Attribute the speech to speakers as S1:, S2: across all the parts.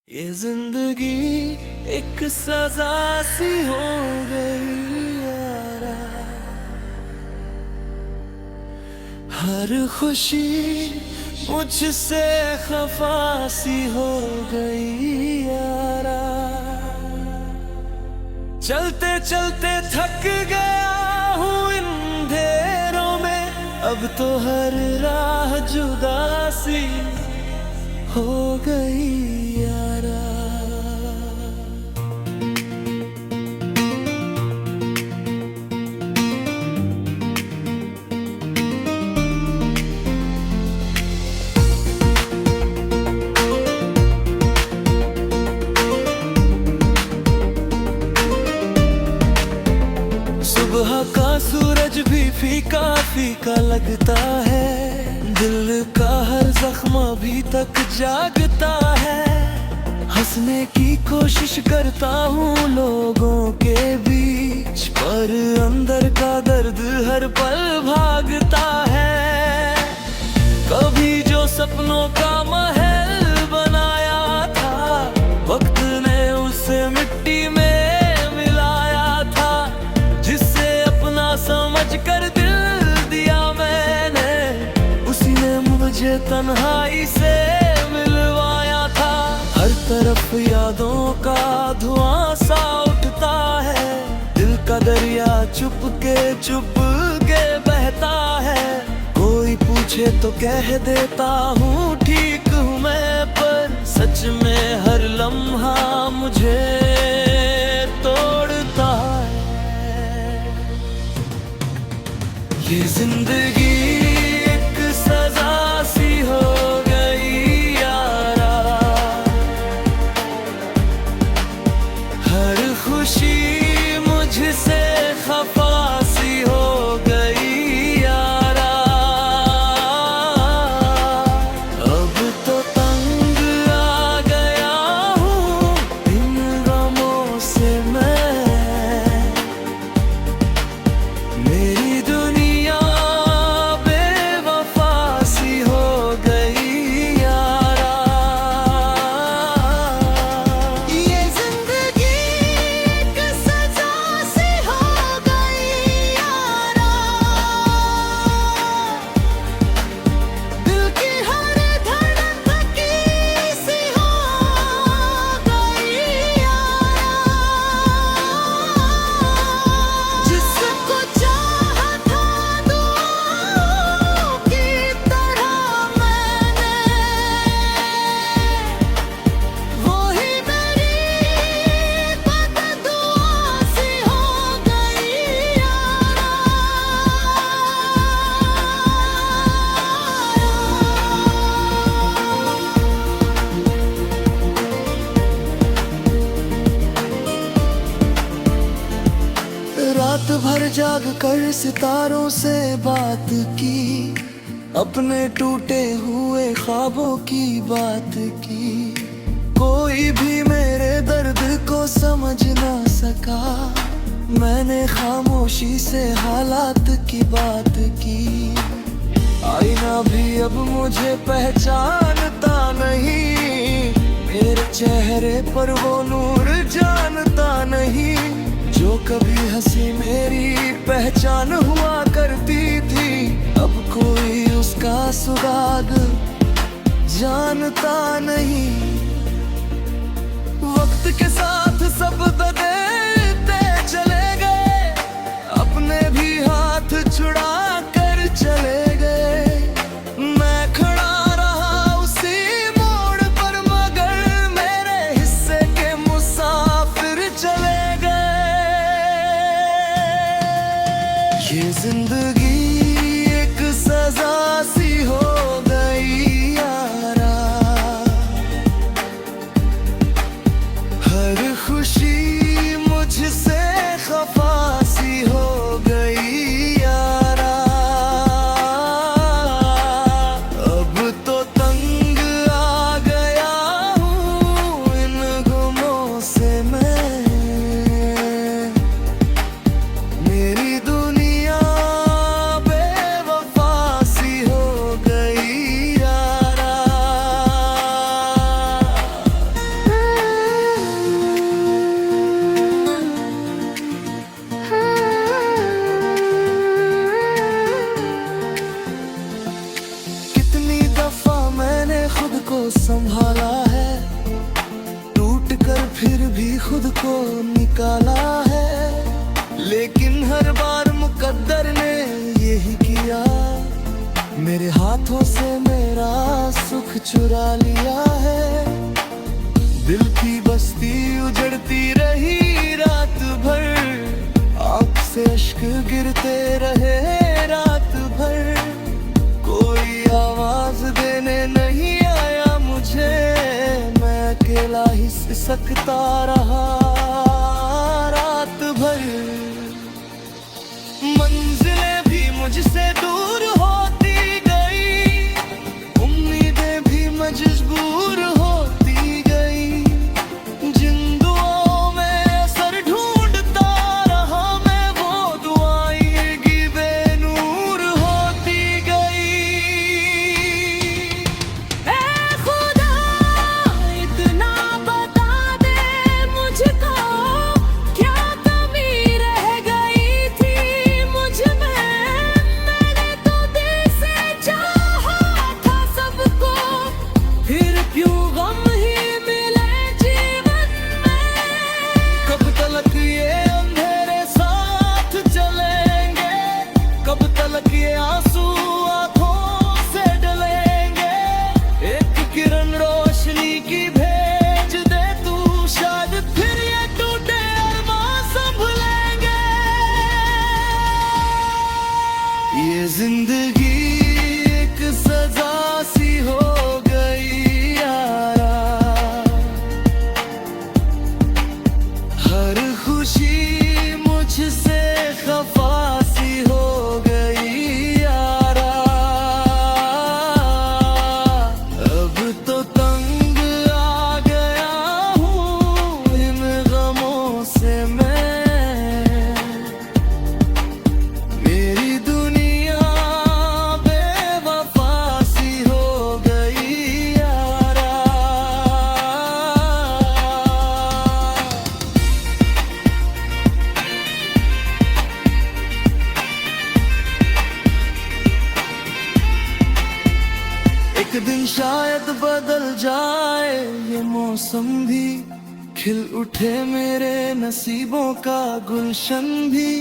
S1: ये जिंदगी एक सजा सी हो गई यारा। हर खुशी मुझसे खफा सी हो गई यारा। चलते चलते थक गया हूँ इन अंधेरों में, अब तो हर राह जुदा सी हो गई यारा। सुबह का सूरज भी फीका फीका लगता है, दिल का हर जख्म अभी तक जागता है। हंसने की कोशिश करता हूँ लोगों के बीच, पर अंदर का दर्द हर पल भागता है। कभी जो सपनों का महल बनाया था, वक्त ने उसे मिट्टी में मिलाया था। जिसे अपना समझ कर दिल दिया मैंने, उसी ने मुझे तन्हाई से मिलवाया था। हर तरफ यादों का धुआं सा उठता है, दिल का दरिया चुप के बहता है। कोई पूछे तो कह देता हूँ ठीक हूँ मैं, पर सच में हर लम्हा मुझे तोड़ता है। ये जिंदगी एक सजा सी हो गई यारा। हर खुशी मुझसे खफा सी हो गई यारा। अब तो तंग आ गया हूँ इन गमों से मैं, मेरी दुनिया बेवफा सी हो गई यारा। ये जिंदगी एक सजा सी हो गई यारा। दिल की हर धड़कन थकी सी हो गई यारा। जिसको चाहा था दुआओं की तरह मैंने, वो ही मेरी बददुआ सी हो गई यारा। रात भर जाग कर सितारों से बात की, अपने टूटे हुए ख्वाबों की बात की। कोई भी मेरे दर्द को समझ ना सका, मैंने खामोशी से हालात की बात की। आईना भी अब मुझे पहचानता नहीं, मेरे चेहरे पर वो नूर जानता नहीं। जो कभी हंसी मेरी पहचान हुआ करती थी, अब कोई उसका सुराग जानता नहीं। वक्त के साथ सब बदलते चले गए, अपने भी हाथ छुड़ा कर चले गए। मैं खड़ा रहा उसी मोड़ पर, मगर मेरे हिस्से के मुसाफिर चले गए। ये जिंदगी एक सजा सी हो गई यारा। फिर भी खुद को निकाला है, लेकिन हर बार मुकद्दर ने यही किया, मेरे हाथों से मेरा सुख चुरा लिया है। दिल की बस्ती उजड़ती रही रात भर, आँख से अश्क गिरते रहे रात भर, कोई आवाज देने नहीं आया मुझे, मैं अकेला ही सिसकता रहा रात भर। मंजिलें भी मुझसे दूर होती गई, उम्मीदें भी मजबूर होती गई, जिन दुआओं में असर ढूंढता रहा मैं, वो दुआएं की बेनूर होती गई।
S2: ऐ खुदा इतना बता दे मुझको, क्या कमी रह गई थी मुझ में, मैंने तो दिल से चाहा था सबको, फिर क्यों गम ही मिले जीवन में।
S1: कब तलक ये अंधेरे साथ चलेंगे, कब तलक ये आंसू आंखों से डलेंगे, एक किरण रोशनी की भेज दे तू, शायद फिर ये टूटे अरमां संभलेंगे। ये जिंदगी एक सजा सी हो गई यारा, हर खुशी मुझसे खफा सी हो गई यारा, अब तो तंग आ गया हूँ इन गमों से मैं, मेरी दुनिया बेवफा सी हो गई यारा। एक दिन शायद बदल जाए ये मौसम भी, खिल उठे मेरे नसीबों का गुलशन भी,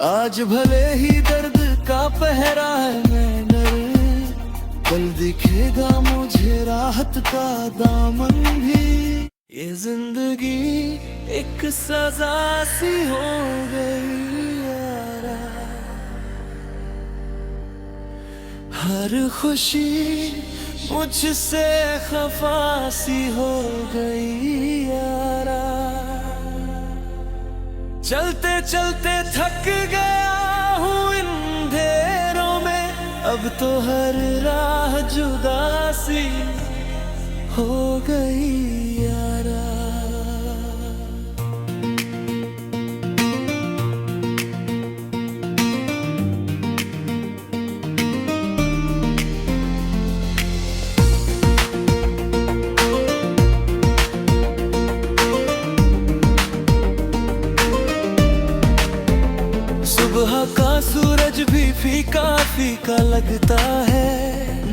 S1: आज भले ही दर्द का पहरा है मैं डर, कल दिखेगा मुझे राहत का दामन भी। ये जिंदगी एक सजा सी हो गई यारा, हर खुशी मुझसे खफा सी हो गई यारा। चलते चलते थक गया हूँ इन अंधेरों में, अब तो हर राह जुदा सी हो गई यारा। सुबह का सूरज भी फीका फीका लगता है,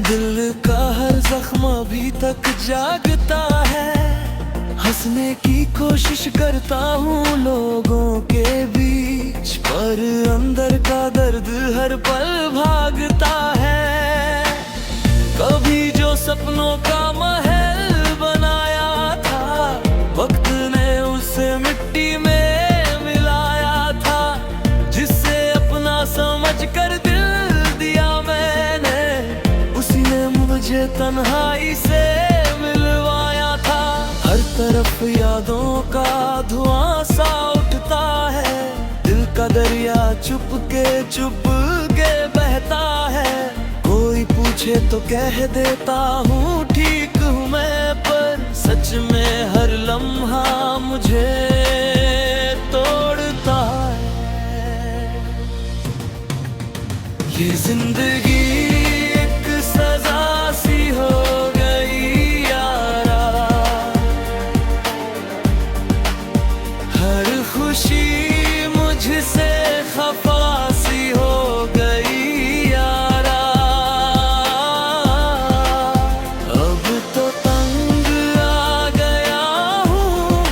S1: दिल का हर जख्म अभी तक जागता है, हंसने की कोशिश करता हूँ लोगों के बीच, पर अंदर का दर्द हर पल भागता है। कभी जो सपनों का महल बनाया था, वक्त ने उसे मिट्टी में समझ कर दिल दिया मैंने, उसी ने मुझे तन्हाई से मिलवाया था। हर तरफ यादों का धुआं सा उठता है, दिल का दरिया चुप के बहता है, कोई पूछे तो कह देता हूँ ठीक हूँ मैं, पर सच में हर लम्हा मुझे तोड़ता है। ये जिंदगी एक सजा सी हो गई यारा, हर खुशी मुझसे खफा सी हो गई यारा, अब तो तंग आ गया हूँ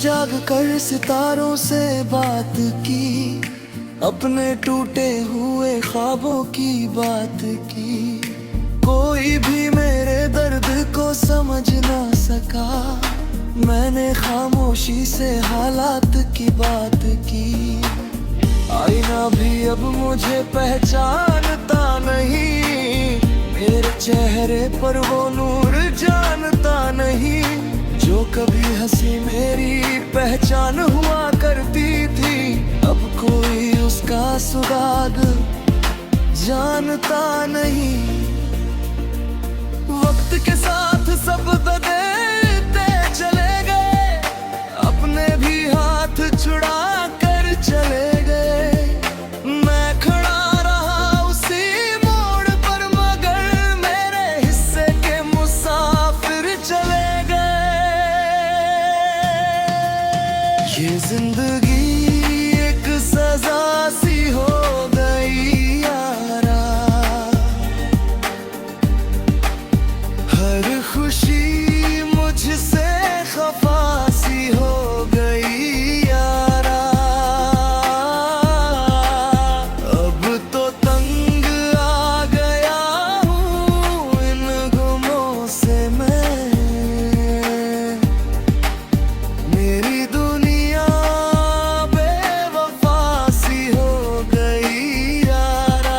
S1: जाग कर सितारों से बात की, अपने टूटे हुए ख्वाबों की बात की। कोई भी मेरे दर्द को समझ ना सका, मैंने खामोशी से हालात की बात की। आईना भी अब मुझे पहचानता नहीं, मेरे चेहरे पर वो नूर जानता नहीं, जो कभी हंसी मेरी पहचान हुआ करती थी। अब कोई उसका सुराग जानता नहीं। वक्त के साथ सब बदलते चले गए, अपने भी हाथ छुड़ा कर चले गए। मैं खड़ा रहा उसी मोड़ पर, मगर मेरे हिस्से के मुसाफिर चले गए। ये जिंदगी एक सजा सी हो गई यारा, हर खुशी मुझसे खफा सी हो गई यारा। अब तो तंग आ गया हूँ इन गुमों से मैं, मेरी दुनिया बेवफा सी हो गई यारा।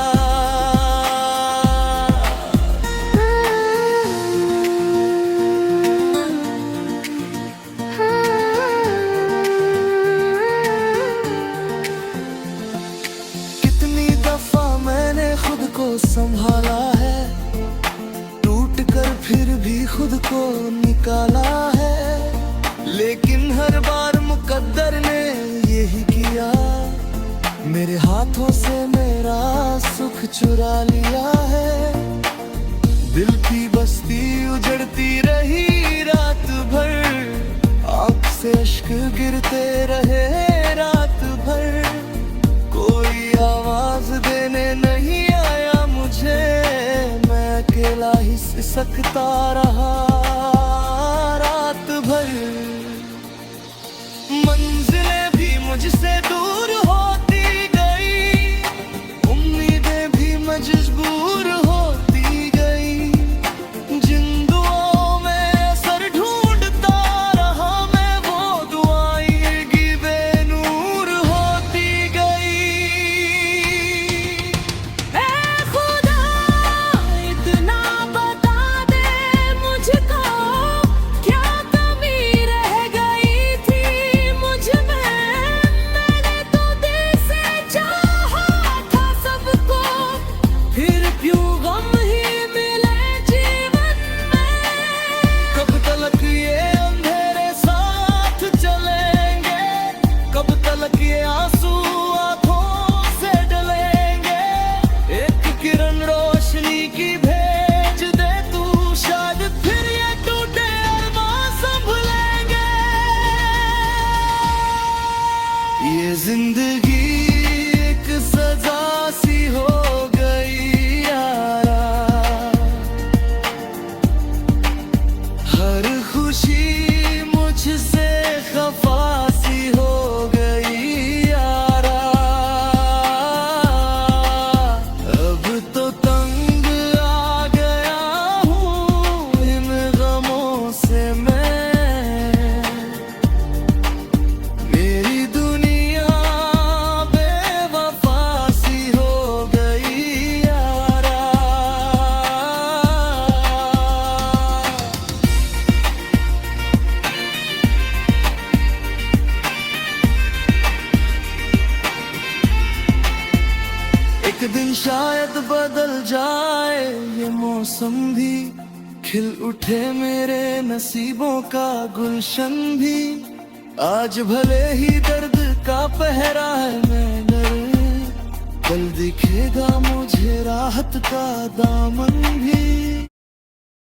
S1: कितनी दफा मैंने खुद को संभाला है, टूट कर फिर भी खुद को निकाला है, लेकिन हर बार मुकद्दर ने यही किया, मेरे हाथों से मेरा सुख चुरा लिया है। दिल की बस्ती उजड़ती रही रात भर, आँख से अश्क गिरते रहे रात भर। कोई आवाज देने नहीं आया मुझे, मैं अकेला ही सिसकता रहा रात भर। मंजिलें भी मुझसे दूर होती गई, उम्मीदें भी मजबूर होती गई। जिन दुआओं में सर ढूंढता रहा मैं, वो दुआएं की बेनूर होती गई।
S2: ऐ खुदा इतना बता दे मुझको, क्या कमी रह गई थी मुझ में। मैंने तो दिल से चाहा था सबको, फिर क्यों गम ही मिले जीवन में।
S1: कब तलक ये अंधेरे साथ चलेंगे, कब तलक ये आंसू आंखों से डलेंगे। एक किरण रोशनी की भेज दे तू, शायद फिर ये टूटे अरमां संभलेंगे। ये जिंदगी एक सजा सी हो गई यारा, हर खुशी मुझसे खफा सी हो गई यारा। अब तो तंग आ गया हूँ इन गमों से मैं, मेरी दुनिया बेवफा सी हो गई यारा। एक दिन शायद बदल जाए ये मौसम भी, खिल उठे मेरे नसीबों का गुलशन भी। आज भले ही दर्द का पहरा है मैंने, कल दिखेगा मुझे राहत का दामन भी।